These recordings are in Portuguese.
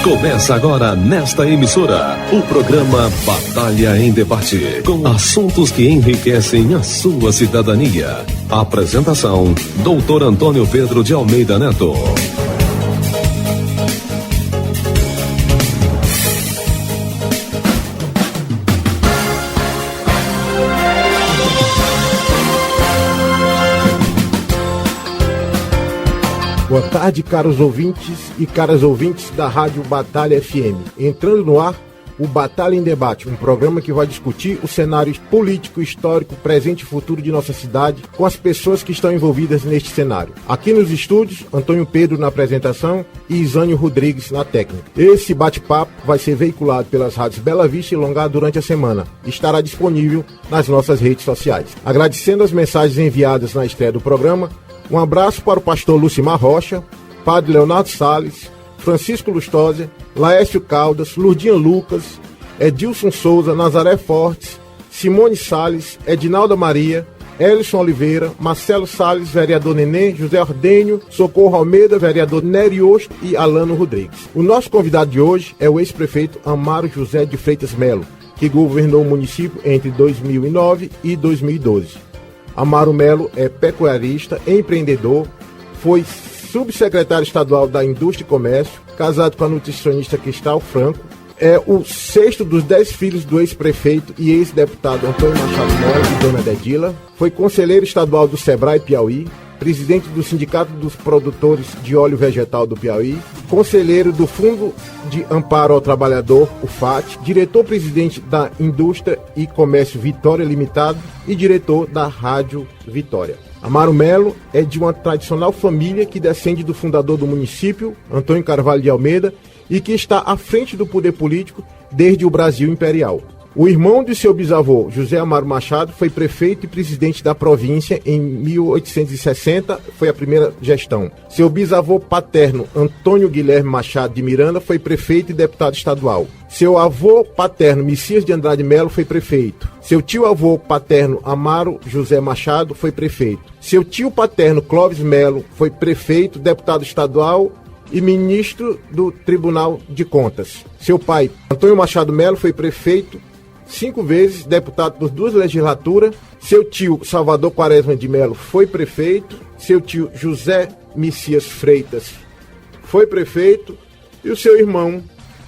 Começa agora nesta emissora o programa Batalha em Debate, com assuntos que enriquecem a sua cidadania. Apresentação: Dr. Antônio Pedro de Almeida Neto. Boa tarde, caros ouvintes e caras ouvintes da Rádio Batalha FM. Entrando no ar, o Batalha em Debate, um programa que vai discutir o cenário político, histórico, presente e futuro de nossa cidade com as pessoas que estão envolvidas neste cenário. Aqui nos estúdios, Antônio Pedro na apresentação e Isânio Rodrigues na técnica. Esse bate-papo vai ser veiculado pelas rádios Bela Vista e Longá durante a semana e estará disponível nas nossas redes sociais. Agradecendo as mensagens enviadas na estreia do programa, um abraço para o pastor Lucimar Rocha, padre Leonardo Salles, Francisco Lustosa, Laércio Caldas, Lurdinha Lucas, Edilson Souza, Nazaré Fortes, Simone Salles, Edinalda Maria, Elison Oliveira, Marcelo Salles, vereador Neném, José Ordênio, Socorro Almeida, vereador Nery Osto e Alano Rodrigues. O nosso convidado de hoje é o ex-prefeito Amaro José de Freitas Melo, que governou o município entre 2009 e 2012. Amaro Melo é pecuarista, empreendedor, foi subsecretário estadual da Indústria e Comércio, casado com a nutricionista Cristal Franco, é o 6º dos 10 filhos do ex-prefeito e ex-deputado Antônio Machado Melo e Dona Dedila, foi conselheiro estadual do Sebrae Piauí, presidente do Sindicato dos Produtores de Óleo Vegetal do Piauí, conselheiro do Fundo de Amparo ao Trabalhador, o FAT, diretor-presidente da Indústria e Comércio Vitória Limitado e diretor da Rádio Vitória. Amaro Melo é de uma tradicional família que descende do fundador do município, Antônio Carvalho de Almeida, e que está à frente do poder político desde o Brasil Imperial. O irmão de seu bisavô, José Amaro Machado, foi prefeito e presidente da província em 1860, foi a primeira gestão. Seu bisavô paterno, Antônio Guilherme Machado de Miranda, foi prefeito e deputado estadual. Seu avô paterno, Messias de Andrade Melo, foi prefeito. Seu tio-avô paterno, Amaro José Machado, foi prefeito. Seu tio paterno, Clóvis Melo, foi prefeito, deputado estadual e ministro do Tribunal de Contas. Seu pai, Antônio Machado Melo, foi prefeito 5 vezes, deputado por 2 legislaturas. Seu tio, Salvador Quaresma de Melo, foi prefeito. Seu tio, José Messias Freitas, foi prefeito. E o seu irmão,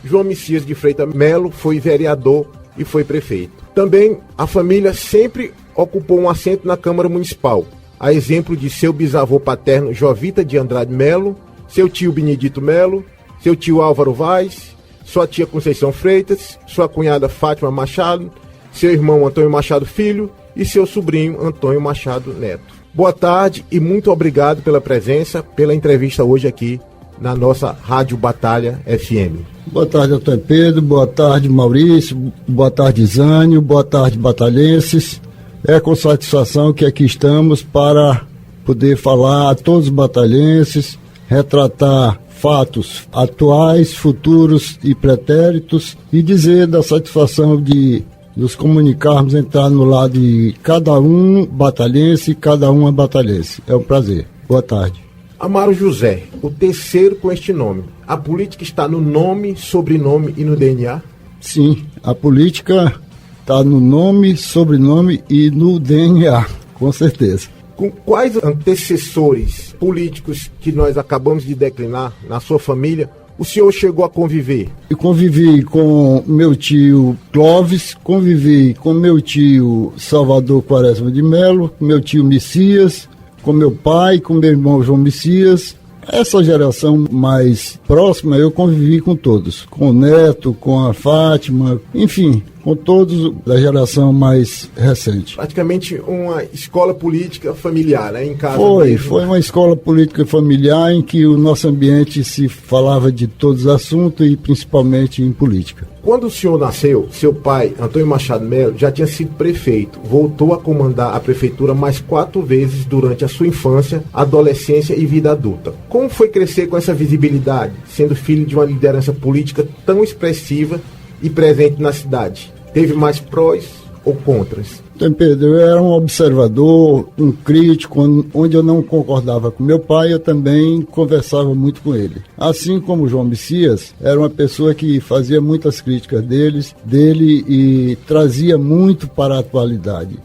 João Messias de Freitas Melo, foi vereador e foi prefeito. Também a família sempre ocupou um assento na Câmara Municipal, a exemplo de seu bisavô paterno, Jovita de Andrade Melo, seu tio Benedito Melo, seu tio Álvaro Vaz, sua tia Conceição Freitas, sua cunhada Fátima Machado, seu irmão Antônio Machado Filho e seu sobrinho Antônio Machado Neto. Boa tarde e muito obrigado pela presença, pela entrevista hoje aqui na nossa Rádio Batalha FM. Boa tarde, Antônio Pedro, boa tarde, Maurício, boa tarde, Isânio, boa tarde, batalhenses. É com satisfação que aqui estamos para poder falar a todos os batalhenses, retratar fatos atuais, futuros e pretéritos e dizer da satisfação de nos comunicarmos, entrar no lado de cada um batalhense e cada uma batalhense. É um prazer. Boa tarde. Amaro José, o terceiro com este nome. A política está no nome, sobrenome e no DNA? Sim, a política está no nome, sobrenome e no DNA, com certeza. Com quais antecessores políticos que nós acabamos de declinar na sua família o senhor chegou a conviver? Eu convivi com meu tio Clóvis, convivi com meu tio Salvador Quaresma de Melo, com meu tio Messias, com meu pai, com meu irmão João Messias. Essa geração mais próxima eu convivi com todos, com o Neto, com a Fátima, enfim, com todos da geração mais recente. Praticamente uma escola política familiar, né? Em casa Foi uma escola política familiar em que o nosso ambiente se falava de todos os assuntos e principalmente em política. Quando o senhor nasceu, seu pai, Antônio Machado Melo, já tinha sido prefeito. Voltou a comandar a prefeitura mais 4 vezes durante a sua infância, adolescência e vida adulta. Como foi crescer com essa visibilidade, sendo filho de uma liderança política tão expressiva e presente na cidade? Teve mais prós ou contras? Então, Pedro, eu era um observador, um crítico, onde eu não concordava com meu pai, eu também conversava muito com ele. Assim como o João Messias, era uma pessoa que fazia muitas críticas dele e trazia muito para a atualidade.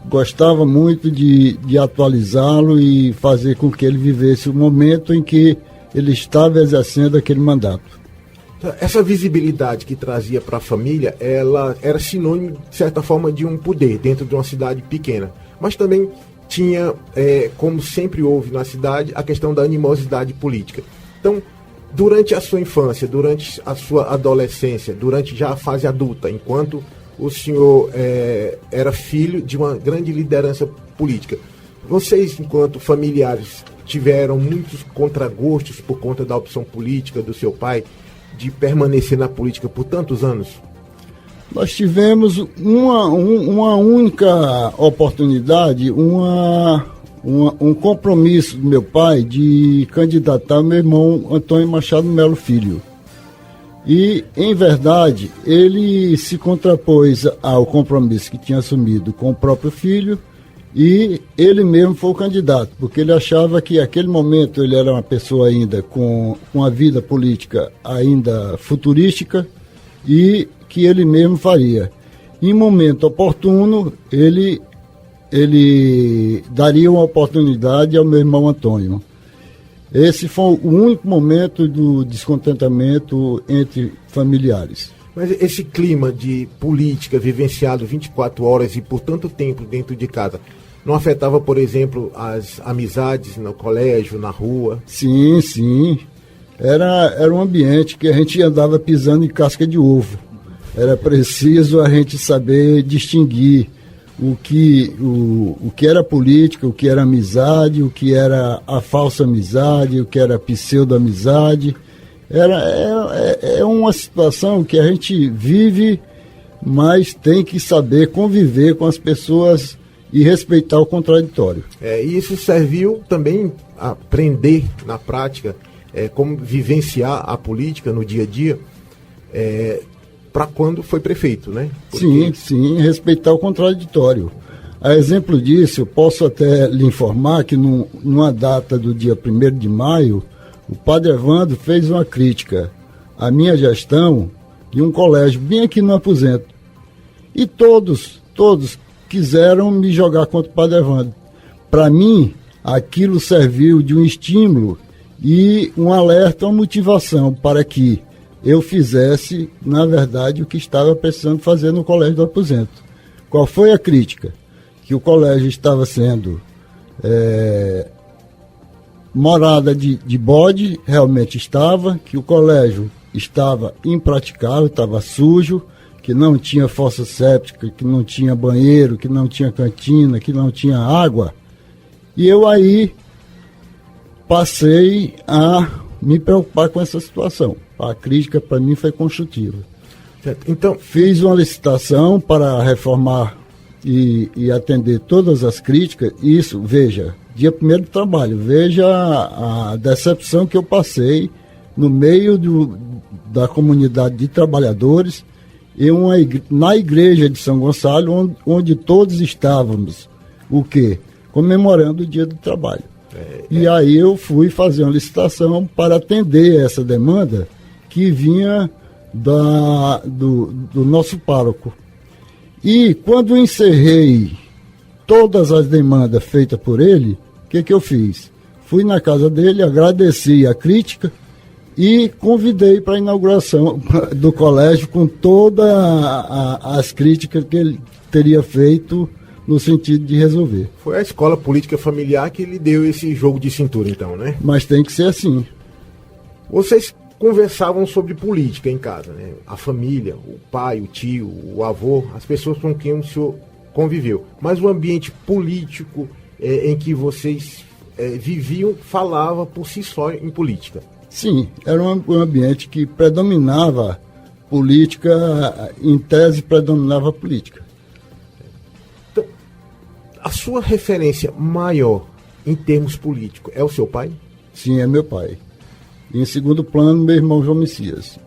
Gostava muito de atualizá-lo e fazer com que ele vivesse o momento em que ele estava exercendo aquele mandato. Essa visibilidade que trazia para a família, ela era sinônimo, de certa forma, de um poder dentro de uma cidade pequena. Mas também tinha, como sempre houve na cidade, a questão da animosidade política. Então, durante a sua infância, durante a sua adolescência, durante já a fase adulta, enquanto o senhor era filho de uma grande liderança política, vocês, enquanto familiares, tiveram muitos contragostos por conta da opção política do seu pai, de permanecer na política por tantos anos? Nós tivemos uma única oportunidade, um compromisso do meu pai de candidatar meu irmão Antônio Machado Melo Filho. E, em verdade, ele se contrapôs ao compromisso que tinha assumido com o próprio filho e ele mesmo foi o candidato, porque ele achava que naquele momento ele era uma pessoa ainda com uma vida política ainda futurística e que ele mesmo faria. Em momento oportuno, ele daria uma oportunidade ao meu irmão Antônio. Esse foi o único momento do descontentamento entre familiares. Mas esse clima de política vivenciado 24 horas e por tanto tempo dentro de casa, não afetava, por exemplo, as amizades no colégio, na rua? Sim, sim. Era um ambiente que a gente andava pisando em casca de ovo. Era preciso a gente saber distinguir o que era política, o que era amizade, o que era a falsa amizade, o que era a pseudo-amizade. É uma situação que a gente vive, mas tem que saber conviver com as pessoas e respeitar o contraditório. E isso serviu também a aprender na prática como vivenciar a política no dia a dia para quando foi prefeito, né? Porque... Sim, respeitar o contraditório. A exemplo disso, eu posso até lhe informar que numa data do dia 1º de maio, o padre Evandro fez uma crítica à minha gestão de um colégio bem aqui no Aposento. E todos quiseram me jogar contra o padre Evandro. Para mim, aquilo serviu de um estímulo e um alerta, uma motivação para que eu fizesse, na verdade, o que estava precisando fazer no Colégio do Aposento. Qual foi a crítica? Que o colégio estava sendo morada de bode, realmente estava, que o colégio estava impraticável, estava sujo, que não tinha fossa séptica, que não tinha banheiro, que não tinha cantina, que não tinha água. E eu aí passei a me preocupar com essa situação. A crítica para mim foi construtiva. Certo. Então, fiz uma licitação para reformar e atender todas as críticas. Isso, veja, dia 1º do trabalho, veja a decepção que eu passei no meio da comunidade de trabalhadores e na igreja de São Gonçalo, onde todos estávamos, o quê? Comemorando o dia do trabalho. E aí eu fui fazer uma licitação para atender essa demanda que vinha do nosso pároco. E quando eu encerrei todas as demandas feitas por ele, o que eu fiz? Fui na casa dele, agradeci a crítica e convidei para a inauguração do colégio com todas as críticas que ele teria feito no sentido de resolver. Foi a escola política familiar que lhe deu esse jogo de cintura, então, né? Mas tem que ser assim. Vocês conversavam sobre política em casa, né? A família, o pai, o tio, o avô, as pessoas com quem o senhor conviveu. Mas o ambiente político em que vocês viviam falava por si só em política. Sim, era um ambiente que predominava política, em tese predominava política. Então, a sua referência maior em termos políticos é o seu pai? Sim, é meu pai. E em segundo plano, meu irmão João Messias.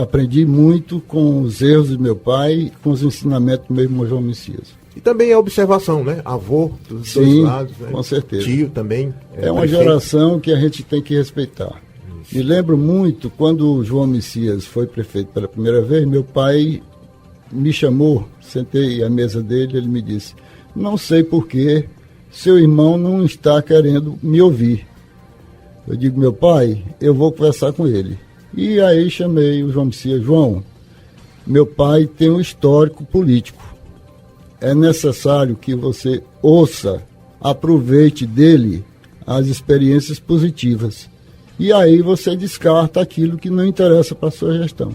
Aprendi muito com os erros do meu pai, com os ensinamentos do meu irmão João Messias. E também a observação, né? Avô dos dois lados, né? Com certeza. Tio também. É uma geração que a gente tem que respeitar. Isso. Me lembro muito, quando o João Messias foi prefeito pela primeira vez, meu pai me chamou, sentei à mesa dele, ele me disse: não sei por que seu irmão não está querendo me ouvir. Eu digo: meu pai, eu vou conversar com ele. E aí chamei o João Messias. João, meu pai tem um histórico político. É necessário que você ouça, aproveite dele as experiências positivas. E aí você descarta aquilo que não interessa para a sua gestão.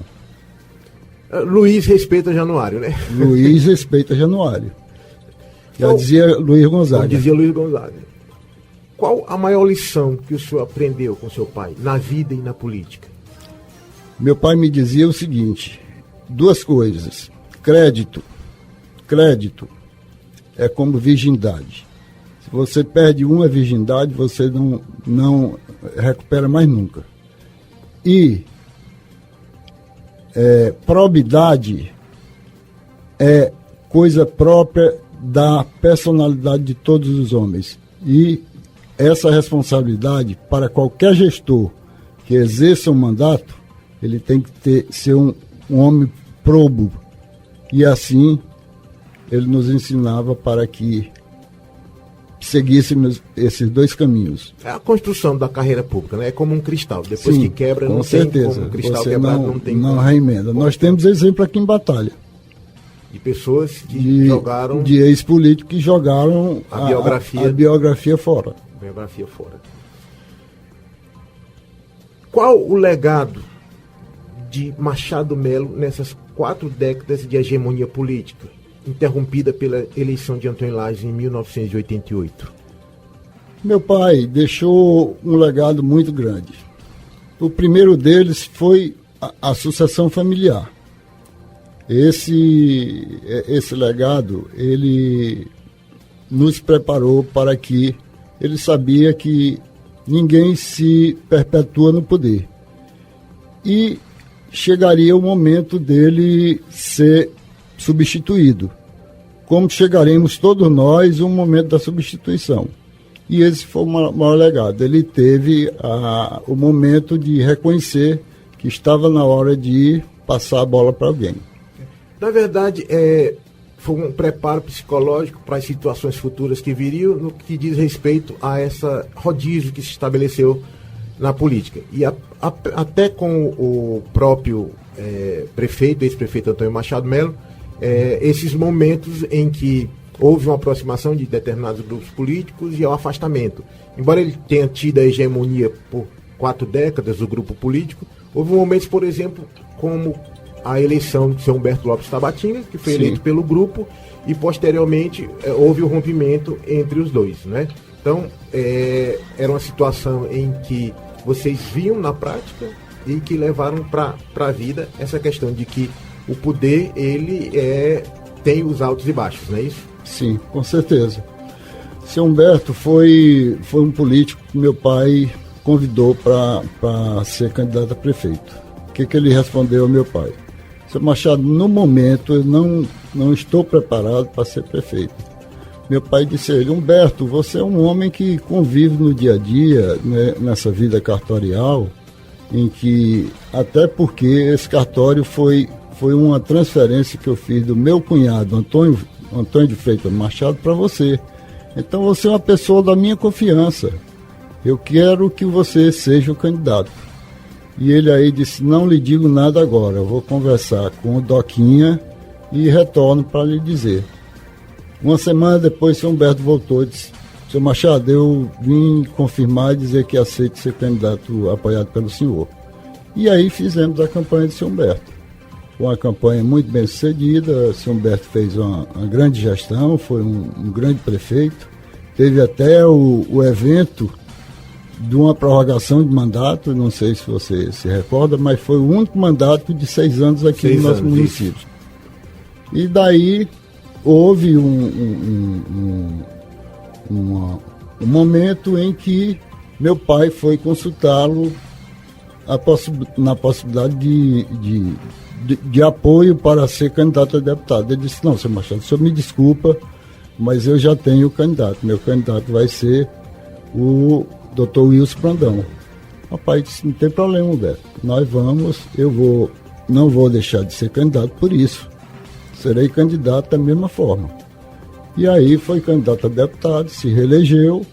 Luiz respeita Januário, né? Luiz respeita Januário. Já dizia Luiz Gonzaga. Dizia Luiz Gonzaga. Qual a maior lição que o senhor aprendeu com seu pai, na vida e na política? Meu pai me dizia o seguinte: duas coisas. Crédito é como virgindade. Se você perde uma virgindade, você não recupera mais nunca. E probidade é coisa própria da personalidade de todos os homens. E essa responsabilidade, para qualquer gestor que exerça um mandato, ele tem que ser um homem probo. E assim ele nos ensinava para que seguíssemos esses dois caminhos. É a construção da carreira pública, né? É como um cristal. Depois Sim, que quebra, com não certeza. tem como um cristal você quebrado, não tem não como. reemenda. Nós temos exemplo aqui em Batalha. De pessoas que jogaram... De ex-políticos que jogaram a biografia fora. Biografia fora. Qual o legado de Machado Melo nessas 4 décadas de hegemonia política, interrompida pela eleição de Antônio Lages em 1988? Meu pai deixou um legado muito grande. O primeiro deles foi a sucessão familiar. Esse legado, ele nos preparou para que ele sabia que ninguém se perpetua no poder. E chegaria o momento dele ser substituído. Como chegaremos todos nós, um momento da substituição. E esse foi o maior legado. Ele teve o momento de reconhecer que estava na hora de passar a bola para alguém. Na verdade, foi um preparo psicológico para as situações futuras que viriam no que diz respeito a essa rodízio que se estabeleceu na política. E até com o próprio prefeito, ex-prefeito Antônio Machado Melo, esses momentos em que houve uma aproximação de determinados grupos políticos e o afastamento. Embora ele tenha tido a hegemonia por 4 décadas do grupo político, houve momentos, por exemplo, como a eleição de seu Humberto Lopes Tabatinga, que foi eleito pelo grupo, e posteriormente houve o rompimento entre os dois, né? Então, era uma situação em que vocês viam na prática e que levaram para a vida essa questão de que o poder, ele tem os altos e baixos, não é isso? Sim, com certeza. Seu Humberto foi um político que meu pai convidou para ser candidato a prefeito. O que ele respondeu ao meu pai? Seu Machado, no momento eu não estou preparado para ser prefeito. Meu pai disse a ele: Humberto, você é um homem que convive no dia a dia, né, nessa vida cartorial, em que, até porque esse cartório foi uma transferência que eu fiz do meu cunhado, Antônio de Freitas Machado, para você. Então você é uma pessoa da minha confiança. Eu quero que você seja o candidato. E ele aí disse: não lhe digo nada agora, eu vou conversar com o Doquinha e retorno para lhe dizer. Uma semana depois, seu Humberto voltou e disse: seu Machado, eu vim confirmar e dizer que aceito ser candidato apoiado pelo senhor. E aí fizemos a campanha de seu Humberto. Uma campanha muito bem sucedida, seu Humberto fez uma grande gestão, foi um grande prefeito. Teve até o evento de uma prorrogação de mandato, não sei se você se recorda, mas foi o único mandato de 6 anos aqui no nosso município. E daí houve um momento em que meu pai foi consultá-lo na possibilidade de apoio para ser candidato a deputado. Ele disse: não, seu Machado, o senhor me desculpa, mas eu já tenho candidato. Meu candidato vai ser o Dr. Wilson Brandão. Rapaz, disse: não tem problema, Humberto. Nós vamos, não vou deixar de ser candidato por isso. Serei candidato da mesma forma. E aí foi candidato a deputado, se reelegeu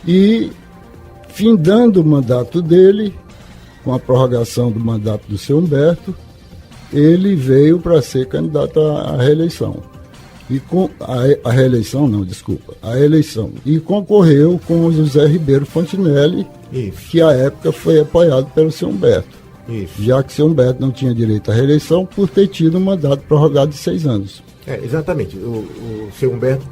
e, findando o mandato dele, com a prorrogação do mandato do seu Humberto, ele veio para ser candidato à reeleição. E com a reeleição, não, desculpa, a eleição. E concorreu com o José Ribeiro Fontinelli, isso, que à época foi apoiado pelo seu Humberto. Isso. Já que seu Humberto não tinha direito à reeleição por ter tido um mandato prorrogado de 6 anos. Exatamente. O seu Humberto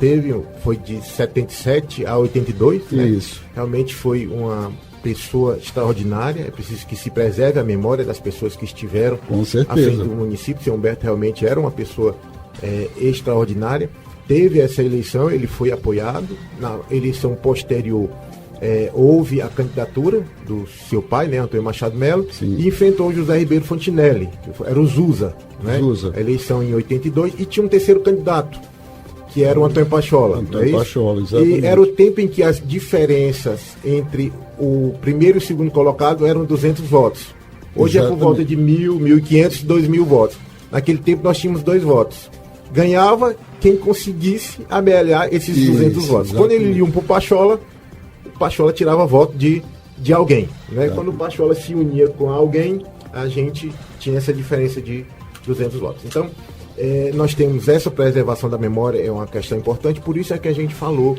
foi de 77 a 82, né? Isso. Realmente foi uma pessoa extraordinária. É preciso que se preserve a memória das pessoas que estiveram com certeza à frente do município. Seu Humberto realmente era uma pessoa extraordinária. Teve essa eleição, ele foi apoiado. Na eleição posterior, houve a candidatura do seu pai, né, Antônio Machado Melo, sim, e enfrentou o José Ribeiro Fontinelli, que era o Zusa, né? Zusa. A eleição em 82, e tinha um terceiro candidato, que era o Antônio Pachola. Antônio Pachola, exatamente. E era o tempo em que as diferenças entre o primeiro e o segundo colocado eram 200 votos. Hoje exatamente, é por volta de 1.000, 1.500, 2.000 votos. Naquele tempo nós tínhamos 2 votos. Ganhava quem conseguisse amealhar esses 200 votos. Exatamente. Quando ele ia para o Pachola tirava voto de alguém, né? Quando o Pachola se unia com alguém, a gente tinha essa diferença de 200 votos. Então, nós temos essa preservação da memória, é uma questão importante, por isso é que a gente falou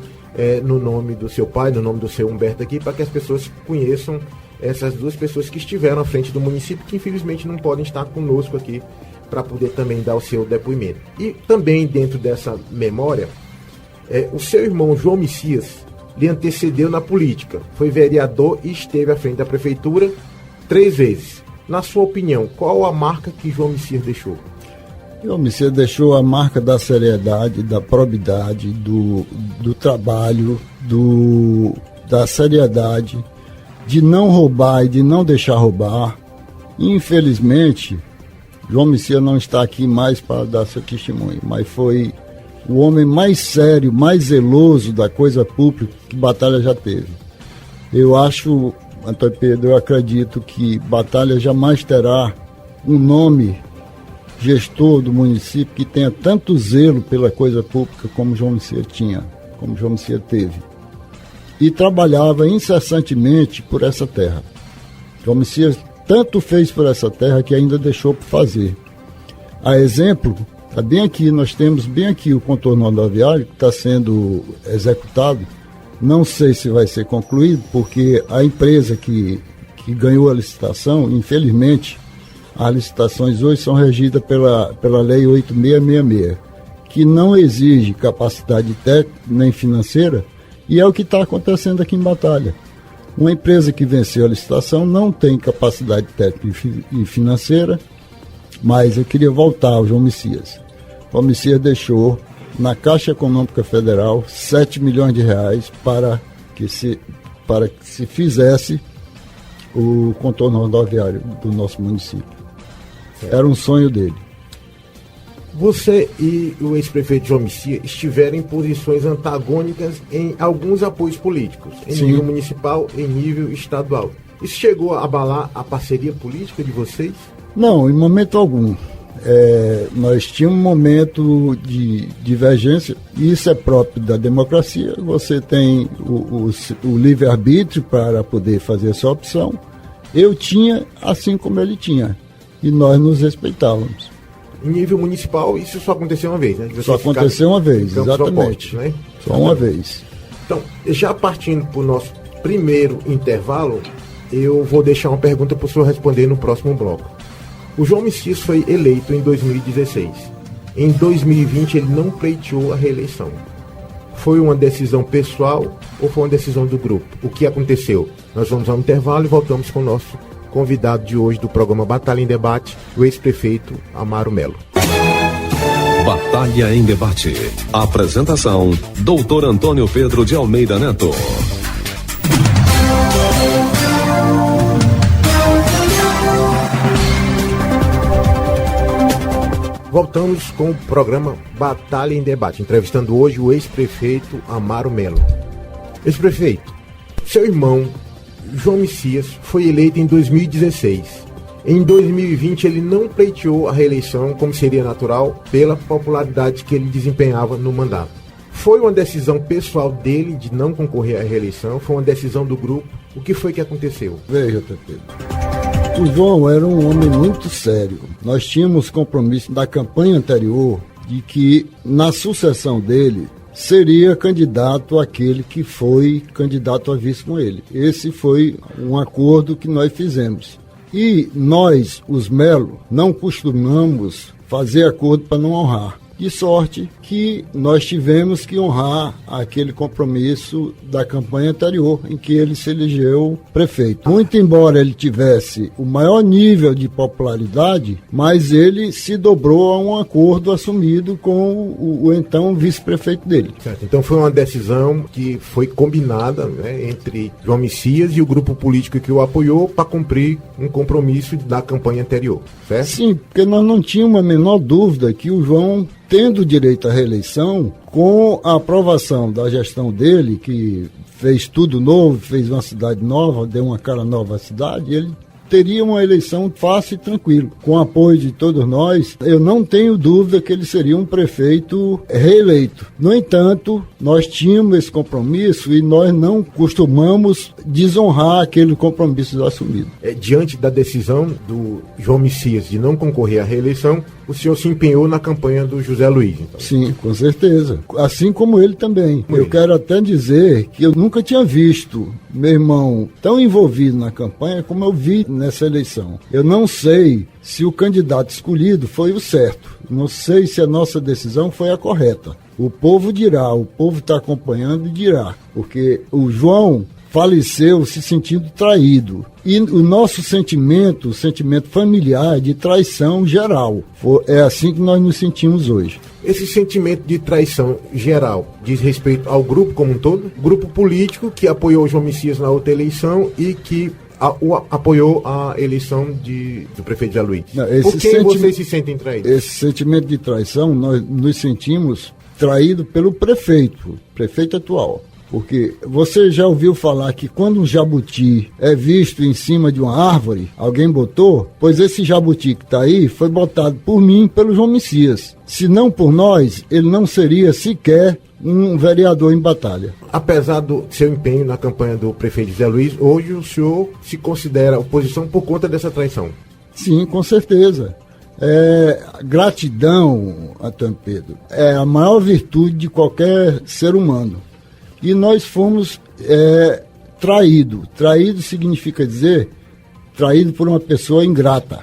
no nome do seu pai, no nome do seu Humberto aqui, para que as pessoas conheçam essas duas pessoas que estiveram à frente do município, que infelizmente não podem estar conosco aqui para poder também dar o seu depoimento. E também dentro dessa memória, o seu irmão João Messias lhe antecedeu na política, foi vereador e esteve à frente da prefeitura 3 vezes. Na sua opinião, qual a marca que João Messias deixou? João Messias deixou a marca da seriedade, da probidade, do trabalho, da seriedade, de não roubar e de não deixar roubar. Infelizmente, João Messias não está aqui mais para dar seu testemunho, mas foi o homem mais sério, mais zeloso da coisa pública que Batalha já teve. Eu acho, Antônio Pedro, eu acredito que Batalha jamais terá um nome gestor do município que tenha tanto zelo pela coisa pública como João Messias tinha, como João Messias teve. E trabalhava incessantemente por essa terra. João Messias tanto fez por essa terra que ainda deixou por fazer. A exemplo, bem aqui, nós temos bem aqui o contorno rodoviário que está sendo executado. Não sei se vai ser concluído, porque a empresa que ganhou a licitação, infelizmente, as licitações hoje são regidas pela Lei 8666, que não exige capacidade técnica nem financeira, e é o que está acontecendo aqui em Batalha. Uma empresa que venceu a licitação não tem capacidade técnica e financeira, mas eu queria voltar ao João Messias. O Messias deixou na Caixa Econômica Federal 7 milhões de reais para que se fizesse o contorno rodoviário do nosso município. Era um sonho dele. Você e o ex-prefeito João Messias estiveram em posições antagônicas em alguns apoios políticos, em nível municipal e em nível estadual. Isso chegou a abalar a parceria política de vocês? Não, em momento algum. Nós tínhamos um momento de divergência, e isso é próprio da democracia. Você tem o livre-arbítrio para poder fazer a sua opção. Eu tinha, assim como ele tinha, e nós nos respeitávamos. Em nível municipal, isso só aconteceu uma vez, né? Só aconteceu uma vez, exatamente. Né? Só uma vez. Então, já partindo para o nosso primeiro intervalo, eu vou deixar uma pergunta para o senhor responder no próximo bloco. O João Messias foi eleito em 2016. Em 2020, ele não pleiteou a reeleição. Foi uma decisão pessoal ou foi uma decisão do grupo? O que aconteceu? Nós vamos ao intervalo e voltamos com o nosso convidado de hoje do programa Batalha em Debate, o ex-prefeito Amaro Melo. Batalha em Debate. Apresentação, Dr. Antônio Pedro de Almeida Neto. Voltamos com o programa Batalha em Debate, entrevistando hoje o ex-prefeito Amaro Melo. Ex-prefeito, seu irmão, João Messias, foi eleito em 2016. Em 2020 ele não pleiteou a reeleição, como seria natural, pela popularidade que ele desempenhava no mandato. Foi uma decisão pessoal dele de não concorrer à reeleição? Foi uma decisão do grupo? O que foi que aconteceu? Veja, Pedro. O João era um homem muito sério. Nós tínhamos compromisso da campanha anterior de que, na sucessão dele, seria candidato aquele que foi candidato a vice com ele. Esse foi um acordo que nós fizemos. E nós, os Melo, não costumamos fazer acordo para não honrar. De sorte que nós tivemos que honrar aquele compromisso da campanha anterior, em que ele se elegeu prefeito. Muito embora ele tivesse o maior nível de popularidade, mas ele se dobrou a um acordo assumido com o então vice-prefeito dele. Certo. Então foi uma decisão que foi combinada, né, entre João Messias e o grupo político que o apoiou para cumprir um compromisso da campanha anterior, certo? Sim, porque nós não tínhamos a menor dúvida que o João, tendo direito à reeleição, com a aprovação da gestão dele, que fez tudo novo, fez uma cidade nova, deu uma cara nova à cidade, ele teria uma eleição fácil e tranquilo. Com o apoio de todos nós, eu não tenho dúvida que ele seria um prefeito reeleito. No entanto, nós tínhamos esse compromisso e nós não costumamos desonrar aquele compromisso assumido. Diante da decisão do João Messias de não concorrer à reeleição, o senhor se empenhou na campanha do José Luiz, então? Sim, com certeza. Assim como ele também. Eu quero até dizer que eu nunca tinha visto meu irmão tão envolvido na campanha como eu vi nessa eleição. Eu não sei se o candidato escolhido foi o certo. Não sei se a nossa decisão foi a correta. O povo dirá, o povo está acompanhando e dirá. Porque o João faleceu se sentindo traído. E o nosso sentimento, o sentimento familiar de traição geral. É assim que nós nos sentimos hoje. Esse sentimento de traição geral diz respeito ao grupo como um todo? Grupo político que apoiou o João Messias na outra eleição e que apoiou a eleição do prefeito Zé Luiz. Por que vocês se sentem traídos? Esse sentimento de traição, nós nos sentimos traídos pelo prefeito atual. Porque você já ouviu falar que quando um jabuti é visto em cima de uma árvore, alguém botou? Pois esse jabuti que está aí foi botado por mim e pelo João Messias. Se não por nós, ele não seria sequer um vereador em Batalha. Apesar do seu empenho na campanha do prefeito Zé Luiz, hoje o senhor se considera oposição por conta dessa traição? Sim, com certeza. Gratidão, Antônio Pedro, é a maior virtude de qualquer ser humano. E nós fomos traídos. Traído significa dizer traído por uma pessoa ingrata.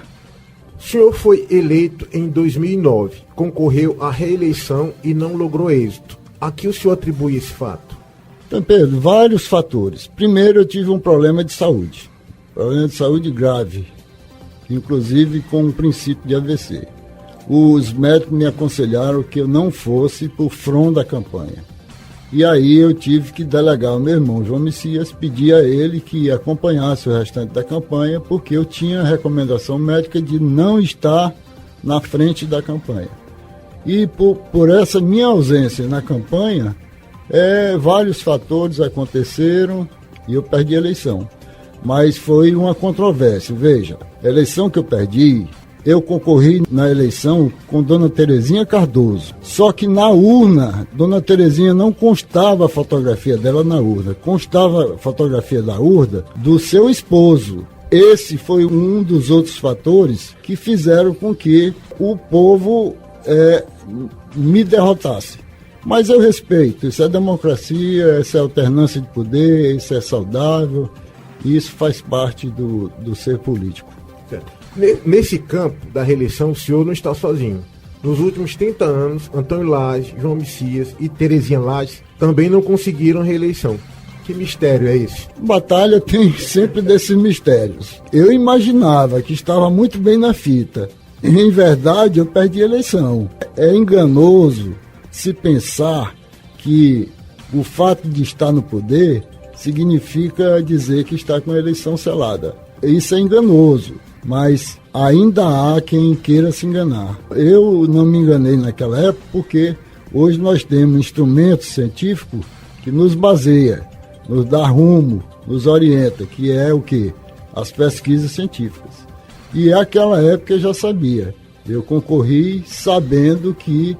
O senhor foi eleito em 2009, concorreu à reeleição e não logrou êxito. A que o senhor atribui esse fato? Então, Pedro, vários fatores. Primeiro, eu tive um problema de saúde. Problema de saúde grave, inclusive com um princípio de AVC. Os médicos me aconselharam que eu não fosse por front da campanha. E aí eu tive que delegar ao meu irmão João Messias, pedir a ele que acompanhasse o restante da campanha, porque eu tinha a recomendação médica de não estar na frente da campanha. E por essa minha ausência na campanha, vários fatores aconteceram e eu perdi a eleição. Mas foi uma controvérsia. Veja, a eleição que eu perdi, eu concorri na eleição com Dona Terezinha Cardoso. Só que na urna, Dona Terezinha não constava a fotografia dela na urna. Constava a fotografia da urna do seu esposo. Esse foi um dos outros fatores que fizeram com que o povo me derrotasse. Mas eu respeito. Isso é democracia, isso é alternância de poder, isso é saudável. E isso faz parte do ser político. Certo. Nesse campo da reeleição, o senhor não está sozinho. Nos últimos 30 anos, Antônio Lage, João Messias e Terezinha Lage também não conseguiram reeleição. Que mistério é esse? Batalha tem sempre desses mistérios. Eu imaginava que estava muito bem na fita. Em verdade, eu perdi a eleição. É enganoso se pensar que o fato de estar no poder significa dizer que está com a eleição selada. isso é enganoso, mas ainda há quem queira se enganar. Eu não me enganei naquela época porque hoje nós temos instrumentos científicos que nos baseia, nos dá rumo, nos orienta, que é o quê? As pesquisas científicas. E naquela época eu já sabia. Eu concorri sabendo que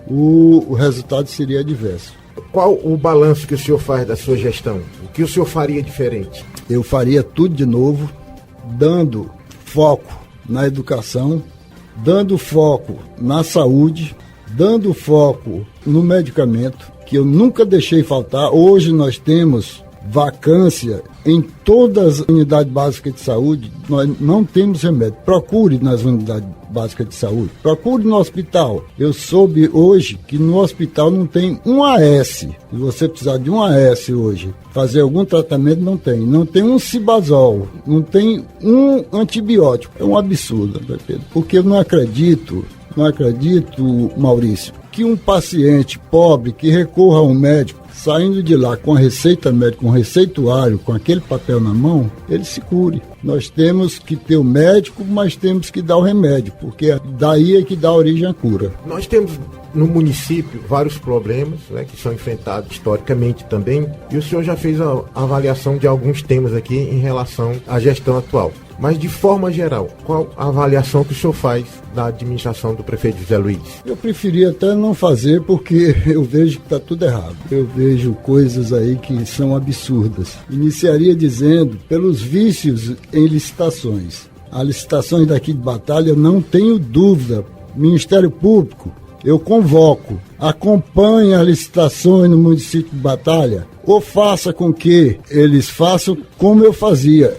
o resultado seria adverso. Qual o balanço que o senhor faz da sua gestão? O que o senhor faria diferente? Eu faria tudo de novo, dando foco na educação, dando foco na saúde, dando foco no medicamento, que eu nunca deixei faltar. Hoje nós temos vacância em todas as unidades básicas de saúde, nós não temos remédio. Procure nas unidades básicas de saúde, procure no hospital. Eu soube hoje que no hospital não tem um AS. Se você precisar de um AS hoje, fazer algum tratamento, não tem. Não tem um Cibazol, não tem um antibiótico. É um absurdo, Pedro, porque eu não acredito, Maurício, que um paciente pobre que recorra a um médico, saindo de lá com a receita médica, com o receituário, com aquele papel na mão, ele se cure. Nós temos que ter o médico, mas temos que dar o remédio, porque daí é que dá origem à cura. Nós temos no município vários problemas, né, que são enfrentados historicamente também, e o senhor já fez a avaliação de alguns temas aqui em relação à gestão atual. Mas, de forma geral, qual a avaliação que o senhor faz da administração do prefeito José Luiz? Eu preferia até não fazer, porque eu vejo que está tudo errado. Eu vejo coisas aí que são absurdas. Iniciaria dizendo, pelos vícios em licitações. As licitações daqui de Batalha, eu não tenho dúvida. Ministério Público, eu convoco, acompanhe as licitações no município de Batalha, ou faça com que eles façam como eu fazia.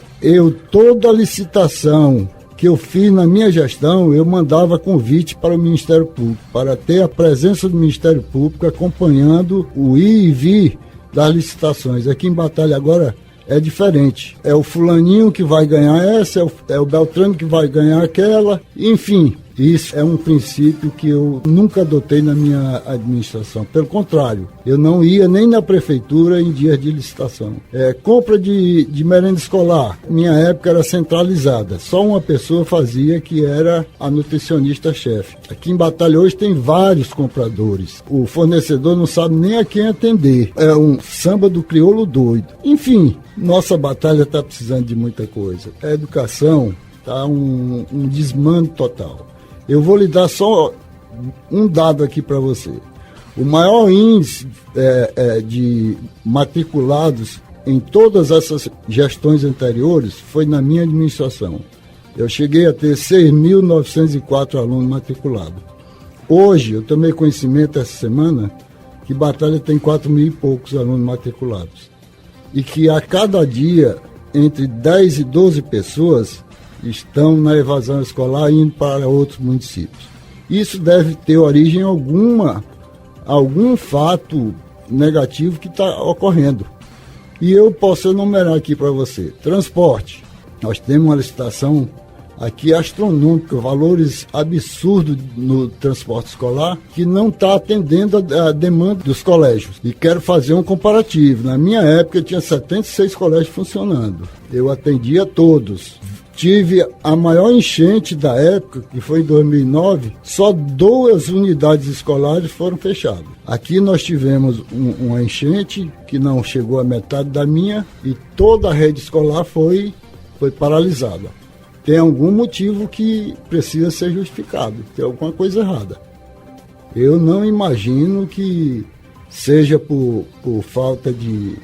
Toda a licitação que eu fiz na minha gestão, eu mandava convite para o Ministério Público, para ter a presença do Ministério Público acompanhando o ir e vir das licitações. Aqui em Batalha agora é diferente. É o fulaninho que vai ganhar essa, é o Beltrano que vai ganhar aquela, enfim. Isso é um princípio que eu nunca adotei na minha administração. Pelo contrário, eu não ia nem na prefeitura em dias de licitação. Compra de merenda escolar, minha época era centralizada. Só uma pessoa fazia, que era a nutricionista-chefe. Aqui em Batalha hoje tem vários compradores. O fornecedor não sabe nem a quem atender. É um samba do crioulo doido. Enfim, nossa Batalha está precisando de muita coisa. A educação está um desmando total. Eu vou lhe dar só um dado aqui para você. O maior índice de matriculados em todas essas gestões anteriores foi na minha administração. Eu cheguei a ter 6.904 alunos matriculados. Hoje, eu tomei conhecimento essa semana que Batalha tem 4.000 e poucos alunos matriculados. E que a cada dia, entre 10 e 12 pessoas estão na evasão escolar indo para outros municípios. Isso deve ter origem em algum fato negativo que está ocorrendo. E eu posso enumerar aqui para você. Transporte. Nós temos uma licitação aqui astronômica, valores absurdos no transporte escolar, que não está atendendo a demanda dos colégios. E quero fazer um comparativo. Na minha época, eu tinha 76 colégios funcionando. Eu atendia todos. Tive a maior enchente da época, que foi em 2009, só 2 unidades escolares foram fechadas. Aqui nós tivemos uma enchente que não chegou à metade da minha e toda a rede escolar foi paralisada. Tem algum motivo que precisa ser justificado, tem alguma coisa errada. Eu não imagino que seja por falta de...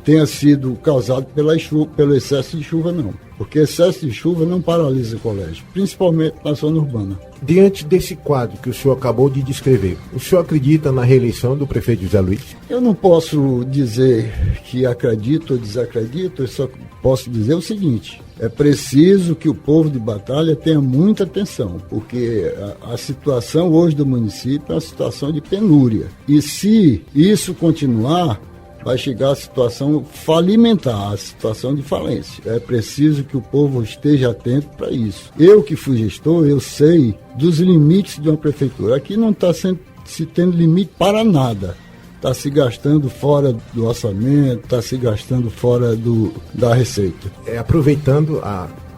tenha sido causado pelo excesso de chuva, não. Porque excesso de chuva não paralisa o colégio, principalmente na zona urbana. Diante desse quadro que o senhor acabou de descrever, o senhor acredita na reeleição do prefeito José Luiz? Eu não posso dizer que acredito ou desacredito, eu só posso dizer o seguinte: é preciso que o povo de Batalha tenha muita atenção, porque a situação hoje do município é uma situação de penúria. E se isso continuar, vai chegar a situação falimentar, a situação de falência. É preciso que o povo esteja atento para isso. Eu que fui gestor, eu sei dos limites de uma prefeitura. Aqui não está se tendo limite para nada. está se gastando fora do orçamento, está se gastando fora da receita. Aproveitando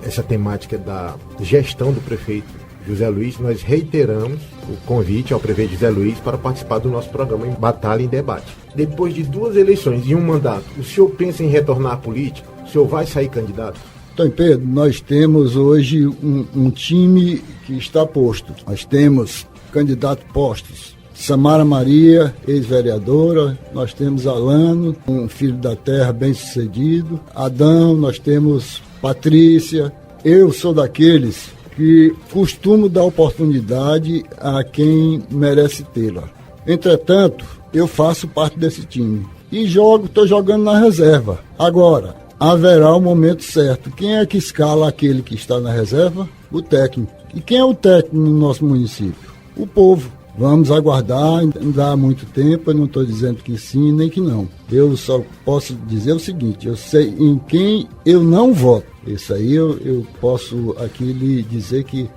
essa temática da gestão do prefeito José Luiz, nós reiteramos o convite ao prefeito José Luiz para participar do nosso programa em Batalha em Debate. Depois de 2 eleições e um mandato, o senhor pensa em retornar à política? O senhor vai sair candidato? Então, Pedro, nós temos hoje um time que está posto. Nós temos candidatos postos. Samara Maria, ex-vereadora, nós temos Alano, um filho da terra bem-sucedido, Adão, nós temos Patrícia. Eu sou daqueles que costumo dar oportunidade a quem merece tê-la. Entretanto, eu faço parte desse time e estou jogando na reserva. Agora, haverá o momento certo. Quem é que escala aquele que está na reserva? O técnico. E quem é o técnico no nosso município? O povo. Vamos aguardar, não dá muito tempo, eu não estou dizendo que sim nem que não. Eu só posso dizer o seguinte, eu sei em quem eu não voto. Isso aí eu posso aqui lhe dizer que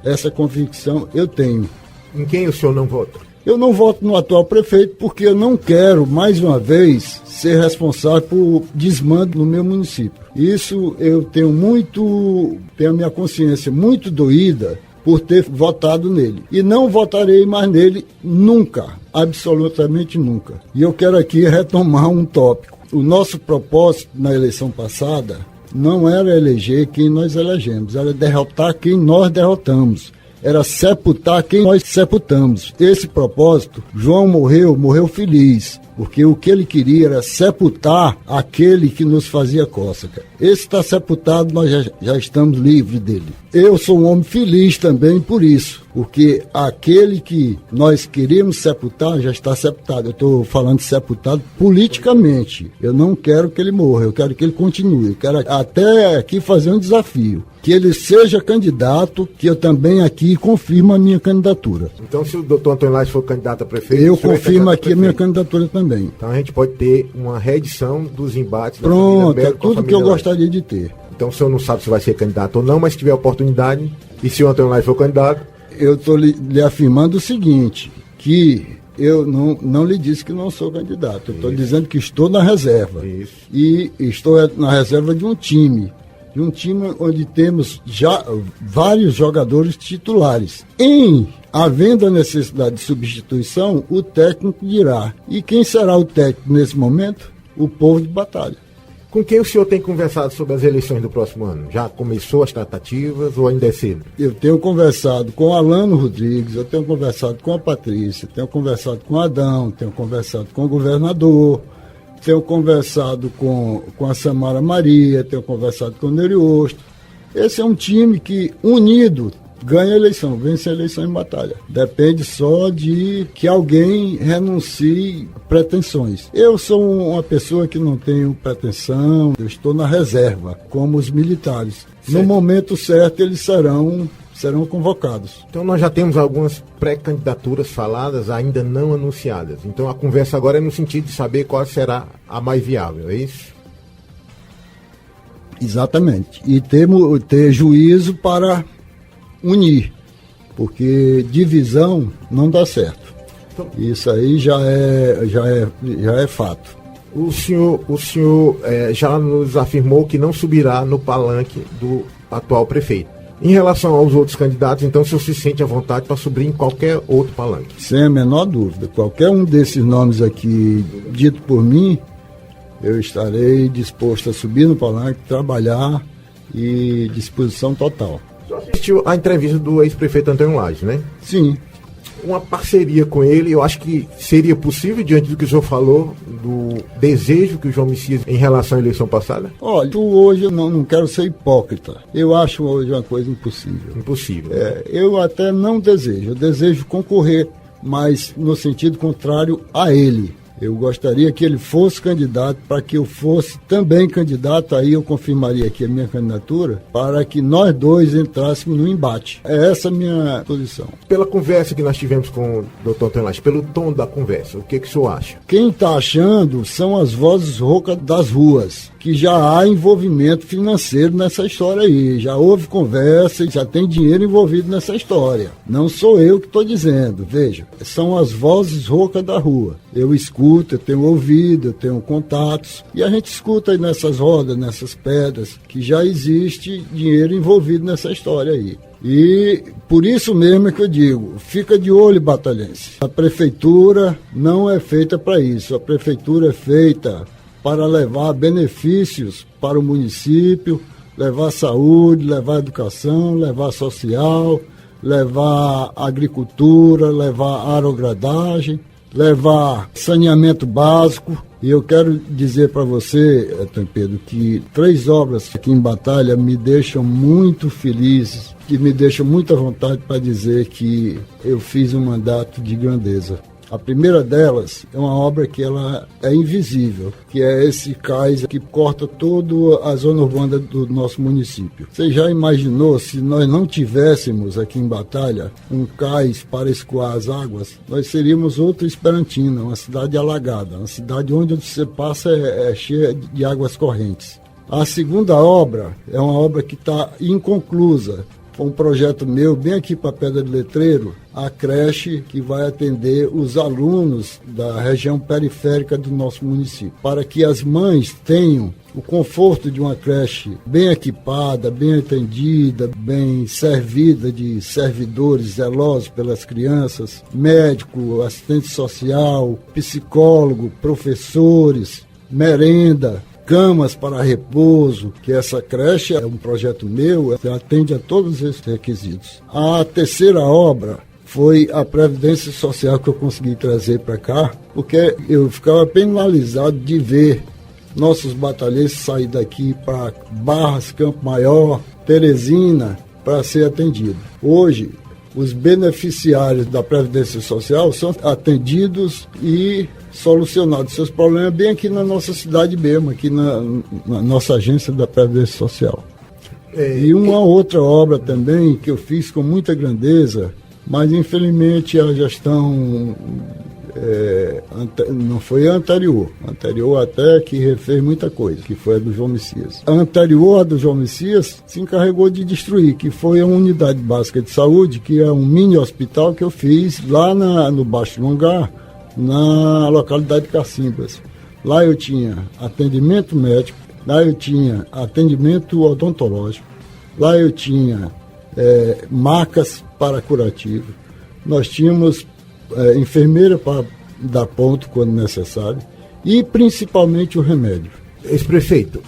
essa convicção eu tenho. Em quem o senhor não vota? Eu não voto no atual prefeito porque eu não quero, mais uma vez, ser responsável por desmando no meu município. Isso eu tenho a minha consciência muito doída por ter votado nele. E não votarei mais nele nunca, absolutamente nunca. E eu quero aqui retomar um tópico. O nosso propósito na eleição passada não era eleger quem nós elegemos, era derrotar quem nós derrotamos. Era sepultar quem nós sepultamos. Esse propósito, João morreu feliz, porque o que ele queria era sepultar aquele que nos fazia cócega. Esse está sepultado, nós já estamos livres dele. Eu sou um homem feliz também por isso, porque aquele que nós queríamos sepultar já está sepultado. Eu estou falando de sepultado politicamente. Eu não quero que ele morra, eu quero que ele continue. Eu quero até aqui fazer um desafio. Que ele seja candidato, que eu também aqui confirmo a minha candidatura. Então, se o doutor Antônio Lage for candidato a prefeito... Eu confirmo aqui a minha candidatura também. Então, a gente pode ter uma reedição dos embates... Pronto, é tudo que eu gostaria de ter. Então, o senhor não sabe se vai ser candidato ou não, mas se tiver oportunidade, e se o Antônio Lage for candidato... Eu estou lhe afirmando o seguinte, que eu não lhe disse que não sou candidato. Eu estou dizendo que estou na reserva. Isso. E estou na reserva de um time onde temos já vários jogadores titulares. Havendo a necessidade de substituição, o técnico dirá. E quem será o técnico nesse momento? O povo de Batalha. Com quem o senhor tem conversado sobre as eleições do próximo ano? Já começou as tratativas ou ainda é cedo? Eu tenho conversado com Alano Rodrigues, eu tenho conversado com a Patrícia, tenho conversado com Adão, tenho conversado com o governador, tenho conversado com a Samara Maria, tenho conversado com o Neriosto. Esse é um time que, unido, ganha a eleição, vence a eleição em Batalha. Depende só de que alguém renuncie pretensões. Eu sou uma pessoa que não tenho pretensão, eu estou na reserva, como os militares. Certo. No momento certo, eles serão convocados. Então nós já temos algumas pré-candidaturas faladas, ainda não anunciadas. Então a conversa agora é no sentido de saber qual será a mais viável, é isso? Exatamente. E ter juízo para unir, porque divisão não dá certo. Então, isso aí já é fato. O senhor já nos afirmou que não subirá no palanque do atual prefeito. Em relação aos outros candidatos, então, o senhor se sente à vontade para subir em qualquer outro palanque? Sem a menor dúvida. Qualquer um desses nomes aqui dito por mim, eu estarei disposto a subir no palanque, trabalhar e disposição total. O senhor assistiu a entrevista do ex-prefeito Antônio Lage, né? Sim. Uma parceria com ele, eu acho que seria possível, diante do que o senhor falou, do desejo que o João Messias em relação à eleição passada? Olha, hoje eu não quero ser hipócrita. Eu acho hoje uma coisa impossível. Impossível. Eu até não desejo. Eu desejo concorrer, mas no sentido contrário a ele. Eu gostaria que ele fosse candidato, para que eu fosse também candidato, aí eu confirmaria aqui a minha candidatura, para que nós dois entrássemos no embate. É essa a minha posição. Pela conversa que nós tivemos com o doutor Antônio Lage, pelo tom da conversa, o que o senhor acha? Quem está achando são as vozes roucas das ruas, que já há envolvimento financeiro nessa história aí, já houve conversa e já tem dinheiro envolvido nessa história. Não sou eu que estou dizendo, veja, são as vozes roucas da rua. Eu escuto escuto, eu tenho ouvido, eu tenho contatos, e a gente escuta aí nessas rodas, nessas pedras, que já existe dinheiro envolvido nessa história aí. E por isso mesmo é que eu digo, fica de olho, batalhense. A prefeitura não é feita para isso, a prefeitura é feita para levar benefícios para o município, levar saúde, levar educação, levar social, levar agricultura, levar aerogradagem, levar saneamento básico. E eu quero dizer para você, Antônio Pedro, que 3 obras aqui em Batalha me deixam muito felizes, que me deixam muita vontade para dizer que eu fiz um mandato de grandeza. A primeira delas é uma obra que ela é invisível, que é esse cais que corta toda a zona urbana do nosso município. Você já imaginou se nós não tivéssemos aqui em Batalha um cais para escoar as águas? Nós seríamos outra Esperantina, uma cidade alagada, uma cidade onde você passa é cheia de águas correntes. A segunda obra é uma obra que está inconclusa. Um projeto meu, bem aqui para Pedra de Letreiro, a creche que vai atender os alunos da região periférica do nosso município, para que as mães tenham o conforto de uma creche bem equipada, bem atendida, bem servida de servidores zelosos pelas crianças, médico, assistente social, psicólogo, professores, merenda, camas para repouso, que essa creche é um projeto meu, atende a todos esses requisitos. A terceira obra foi a Previdência Social que eu consegui trazer para cá, porque eu ficava penalizado de ver nossos batalhenses sair daqui para Barras, Campo Maior, Teresina, para ser atendido. Hoje, os beneficiários da Previdência Social são atendidos e solucionados seus problemas bem aqui na nossa cidade mesmo, aqui na nossa agência da Previdência Social. E uma outra obra também que eu fiz com muita grandeza, mas infelizmente a gestão não foi a anterior até que refez muita coisa, que foi a do João Messias. A anterior, a do João Messias, se encarregou de destruir, que foi a unidade básica de saúde, que é um mini hospital que eu fiz lá no Baixo Longar, na localidade de Cacimbas. Lá eu tinha atendimento médico, lá eu tinha atendimento odontológico, lá eu tinha macas para curativo, nós tínhamos enfermeira para dar ponto quando necessário e principalmente o remédio. Ex-prefeito,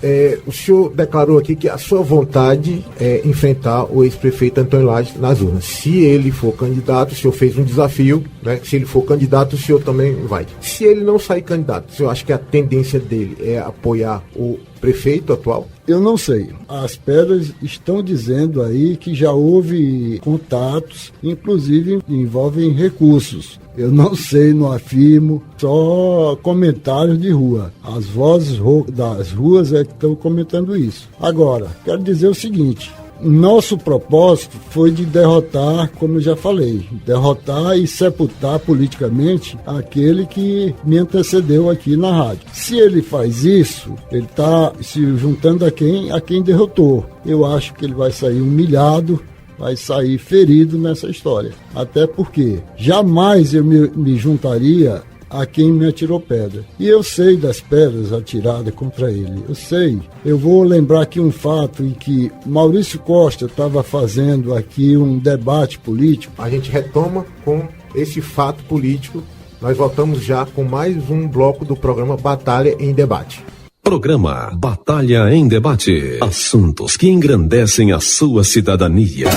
o senhor declarou aqui que a sua vontade é enfrentar o ex-prefeito Antônio Lage nas urnas. Se ele for candidato, o senhor fez um desafio, né? Se ele for candidato, o senhor também vai. Se ele não sair candidato, o senhor acha que a tendência dele é apoiar o prefeito atual? Eu não sei. As pedras estão dizendo aí que já houve contatos, inclusive envolvem recursos. Eu não sei, não afirmo, só comentários de rua. As vozes das ruas é que estão comentando isso. Agora, quero dizer o seguinte, nosso propósito foi de derrotar, como eu já falei, derrotar e sepultar politicamente aquele que me antecedeu aqui na rádio. Se ele faz isso, ele está se juntando a quem derrotou. Eu acho que ele vai sair humilhado, vai sair ferido nessa história. Até porque jamais eu me juntaria a quem me atirou pedra. E eu sei das pedras atiradas contra ele. Eu sei. Eu vou lembrar aqui um fato em que Maurício Costa estava fazendo aqui um debate político. A gente retoma com esse fato político. Nós voltamos já com mais um bloco do programa Batalha em Debate. Programa Batalha em Debate. Assuntos que engrandecem a sua cidadania.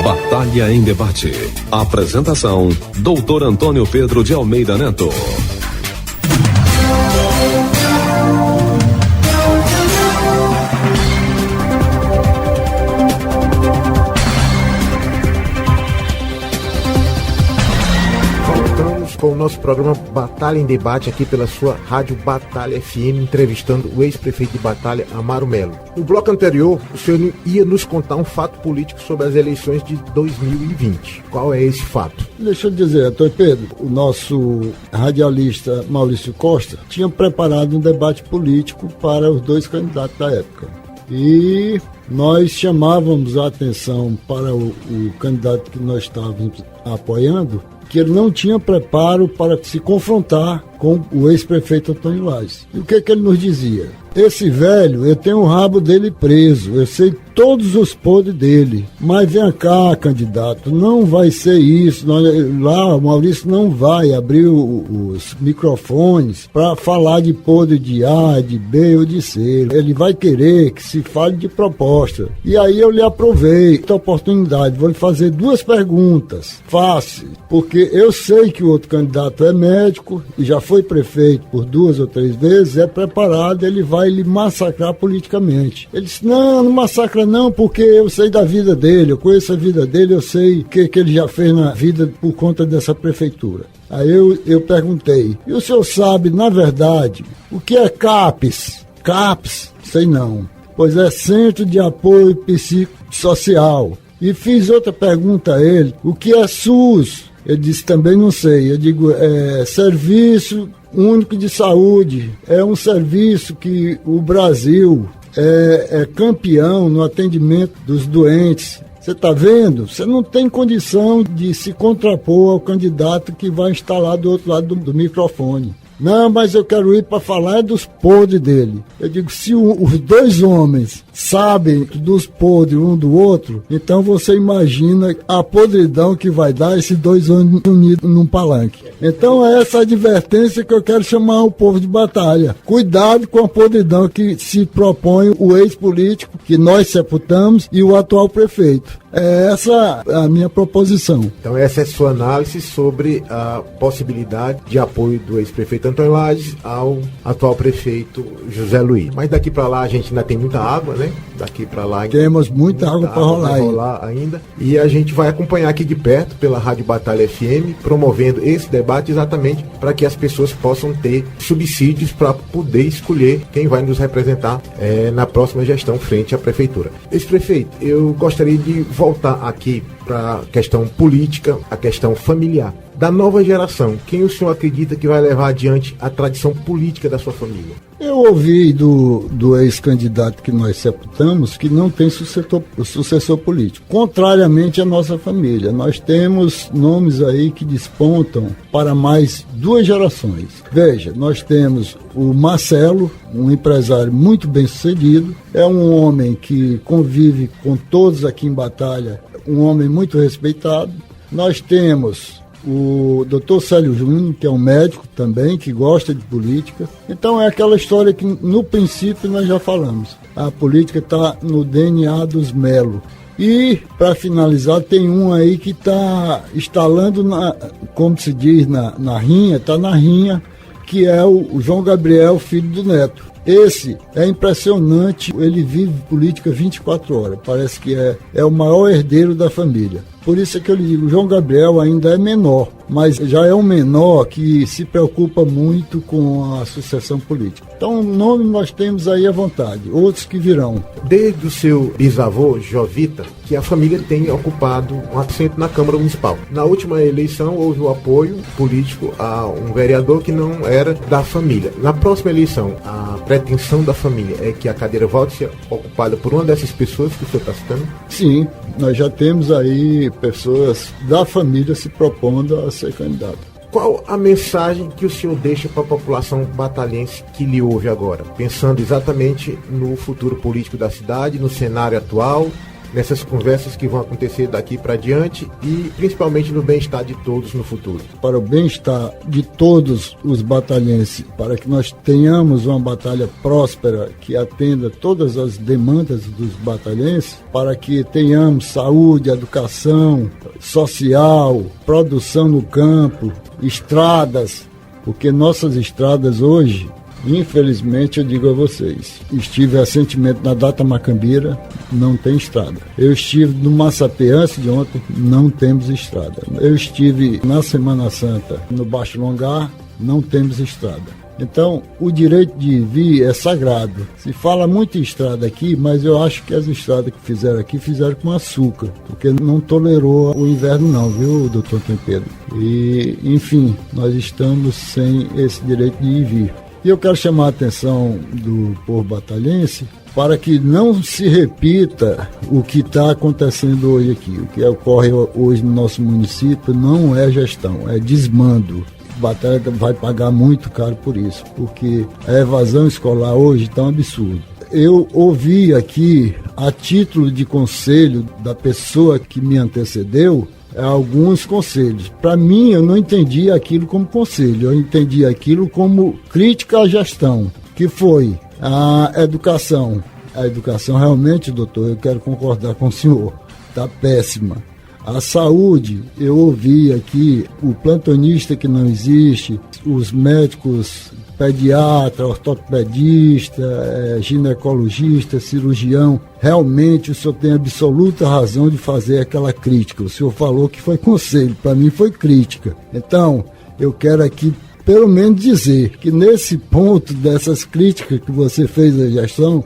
Batalha em Debate. Apresentação: Dr. Antônio Pedro de Almeida Neto. Com o nosso programa Batalha em Debate aqui pela sua rádio Batalha FM, entrevistando o ex-prefeito de Batalha, Amaro Melo. No bloco anterior, o senhor ia nos contar um fato político sobre as eleições de 2020. Qual é esse fato? Deixa eu dizer, Antônio Pedro, o nosso radialista Maurício Costa tinha preparado um debate político para os dois candidatos da época. E nós chamávamos a atenção para o candidato que nós estávamos apoiando, que ele não tinha preparo para se confrontar com o ex-prefeito Antônio Lage. E o que ele nos dizia? Esse velho, eu tenho o rabo dele preso, eu sei todos os podres dele, mas vem cá, candidato, não vai ser isso, lá o Maurício não vai abrir os microfones para falar de podre de A, de B ou de C, ele vai querer que se fale de proposta. E aí eu lhe aproveito a oportunidade, vou lhe fazer 2 perguntas fáceis, porque eu sei que o outro candidato é médico e já foi prefeito por 2 ou 3 vezes, é preparado, ele vai lhe massacrar politicamente. Ele disse, não massacra não, porque eu sei da vida dele, eu conheço a vida dele, eu sei o que ele já fez na vida por conta dessa prefeitura. Aí eu perguntei, e o senhor sabe, na verdade, o que é CAPES? CAPES? Sei não. Pois é Centro de Apoio Psicossocial. E fiz outra pergunta a ele, o que é SUS? Ele disse, também não sei. Eu digo, Serviço Único de Saúde. É um serviço que o Brasil é campeão no atendimento dos doentes. Você está vendo? Você não tem condição de se contrapor ao candidato que vai instalar do outro lado do microfone. Não, mas eu quero ir para falar dos podres dele. Eu digo, se os 2 homens sabem dos podres um do outro, então você imagina a podridão que vai dar esses 2 homens unidos num palanque. Então é essa advertência que eu quero chamar o povo de Batalha. Cuidado com a podridão que se propõe o ex-político, que nós sepultamos, e o atual prefeito. É essa a minha proposição. Então essa é a sua análise sobre a possibilidade de apoio do ex-prefeito Antônio Lage ao atual prefeito José Luiz. Mas daqui para lá a gente ainda tem muita água, né? Daqui para lá temos muita água para rolar ainda. E a gente vai acompanhar aqui de perto pela Rádio Batalha FM, promovendo esse debate exatamente para que as pessoas possam ter subsídios para poder escolher quem vai nos representar na próxima gestão frente à prefeitura. Ex-prefeito, eu gostaria de voltar aqui para a questão política, a questão familiar. Da nova geração, quem o senhor acredita que vai levar adiante a tradição política da sua família? Eu ouvi do ex-candidato que nós sepultamos que não tem sucessor político. Contrariamente à nossa família, nós temos nomes aí que despontam para mais 2 gerações. Veja, nós temos o Marcelo, um empresário muito bem sucedido, é um homem que convive com todos aqui em Batalha, um homem muito respeitado. Nós temos o Dr. Célio Júnior, que é um médico também, que gosta de política. Então é aquela história que no princípio nós já falamos. A política está no DNA dos Melo. E, para finalizar, tem um aí que está instalando, como se diz na rinha, está na rinha, que é o João Gabriel, filho do Neto. Esse é impressionante, ele vive política 24 horas, parece que é o maior herdeiro da família. Por isso é que eu lhe digo, o João Gabriel ainda é menor, mas já é um menor que se preocupa muito com a sucessão política. Então, o nome nós temos aí à vontade, outros que virão. Desde o seu bisavô, Jovita, que a família tem ocupado um assento na Câmara Municipal. Na última eleição, houve o apoio político a um vereador que não era da família. Na próxima eleição, a pretensão da família é que a cadeira volte a ser ocupada por uma dessas pessoas que o senhor está citando? Sim, nós já temos aí pessoas da família se propondo a ser candidato. Qual a mensagem que o senhor deixa para a população batalhense que lhe ouve agora? Pensando exatamente no futuro político da cidade, no cenário atual, nessas conversas que vão acontecer daqui para diante e principalmente no bem-estar de todos no futuro. Para o bem-estar de todos os batalhenses, para que nós tenhamos uma batalha próspera que atenda todas as demandas dos batalhenses, para que tenhamos saúde, educação, social, produção no campo, estradas, porque nossas estradas hoje, infelizmente, eu digo a vocês, estive recentemente na Data Macambira, não tem estrada. Eu estive no Massapê antes de ontem, não temos estrada. Eu estive na Semana Santa no Baixo Longar, não temos estrada. Então, o direito de vir é sagrado. Se fala muito em estrada aqui, mas eu acho que as estradas que fizeram aqui, fizeram com açúcar, porque não tolerou o inverno não, viu, doutor Antônio Pedro? E, enfim, nós estamos sem esse direito de ir e vir. E eu quero chamar a atenção do povo batalhense para que não se repita o que está acontecendo hoje aqui. O que ocorre hoje no nosso município não é gestão, é desmando. A Batalha vai pagar muito caro por isso, porque a evasão escolar hoje está um absurdo. Eu ouvi aqui, a título de conselho da pessoa que me antecedeu, alguns conselhos. Para mim, eu não entendi aquilo como conselho, eu entendi aquilo como crítica à gestão, que foi a educação. A educação realmente, doutor, eu quero concordar com o senhor, está péssima. A saúde, eu ouvi aqui, o plantonista que não existe, os médicos, pediatra, ortopedista, ginecologista, cirurgião, realmente o senhor tem absoluta razão de fazer aquela crítica. O senhor falou que foi conselho, para mim foi crítica. Então, eu quero aqui pelo menos dizer que nesse ponto dessas críticas que você fez à gestão,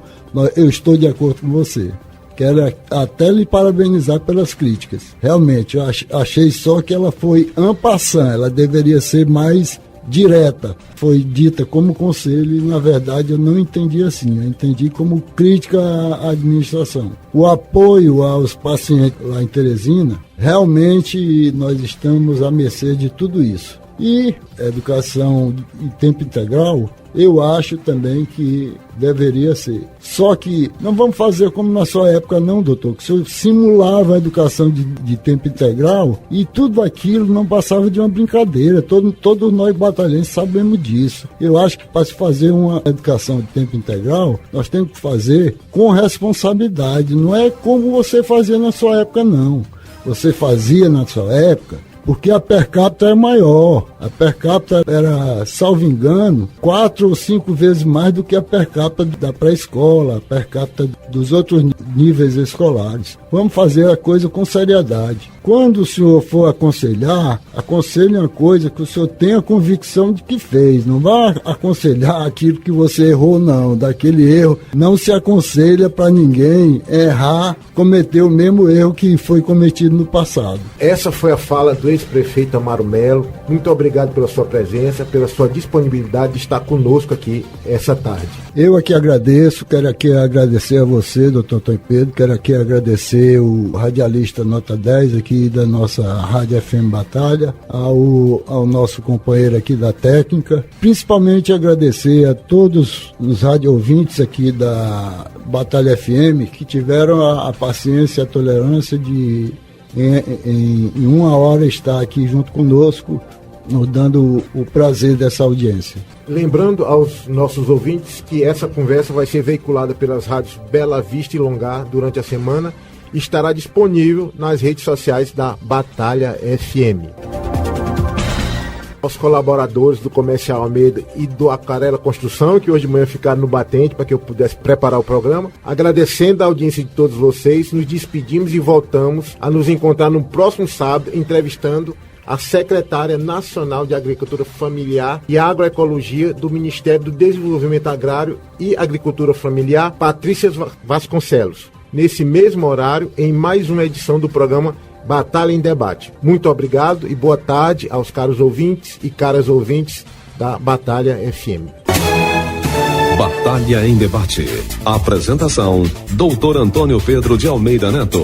eu estou de acordo com você. Quero até lhe parabenizar pelas críticas. Realmente, eu achei só que ela foi en passant, ela deveria ser mais direta. Foi dita como conselho e, na verdade, eu não entendi assim. Eu entendi como crítica à administração. O apoio aos pacientes lá em Teresina, realmente nós estamos à mercê de tudo isso. E educação em tempo integral, eu acho também que deveria ser. Só que não vamos fazer como na sua época não, doutor, que o senhor simulava a educação de tempo integral e tudo aquilo não passava de uma brincadeira. Todos nós batalhenses sabemos disso. Eu acho que para se fazer uma educação de tempo integral, nós temos que fazer com responsabilidade. Não é como você fazia na sua época, não. Você fazia na sua época porque a per capita é maior. A per capita era, salvo engano, 4 ou 5 vezes mais do que a per capita da pré-escola, a per capita dos outros níveis escolares. Vamos fazer a coisa com seriedade. Quando o senhor for aconselhar, aconselhe uma coisa que o senhor tenha convicção de que fez. Não vá aconselhar aquilo que você errou, não. Daquele erro, não se aconselha para ninguém errar, cometer o mesmo erro que foi cometido no passado. Essa foi a fala do ex-prefeito Amaro Melo. Muito obrigado pela sua presença, pela sua disponibilidade de estar conosco aqui essa tarde. Eu aqui agradeço, quero aqui agradecer a você, doutor Antônio Pedro, quero aqui agradecer o radialista Nota 10 aqui da nossa Rádio FM Batalha, ao nosso companheiro aqui da técnica, principalmente agradecer a todos os radioouvintes aqui da Batalha FM que tiveram a paciência e a tolerância de em 1 hora estar aqui junto conosco, nos dando o prazer dessa audiência. Lembrando aos nossos ouvintes que essa conversa vai ser veiculada pelas rádios Bela Vista e Longar durante a semana e estará disponível nas redes sociais da Batalha FM. Aos colaboradores do Comercial Almeida e do Aquarela Construção, que hoje de manhã ficaram no batente para que eu pudesse preparar o programa. Agradecendo a audiência de todos vocês, nos despedimos e voltamos a nos encontrar no próximo sábado, entrevistando a secretária nacional de Agricultura Familiar e Agroecologia do Ministério do Desenvolvimento Agrário e Agricultura Familiar, Patrícia Vasconcelos, nesse mesmo horário, em mais uma edição do programa Batalha em Debate. Muito obrigado e boa tarde aos caros ouvintes e caras ouvintes da Batalha FM. Batalha em Debate. Apresentação: Dr. Antônio Pedro de Almeida Neto.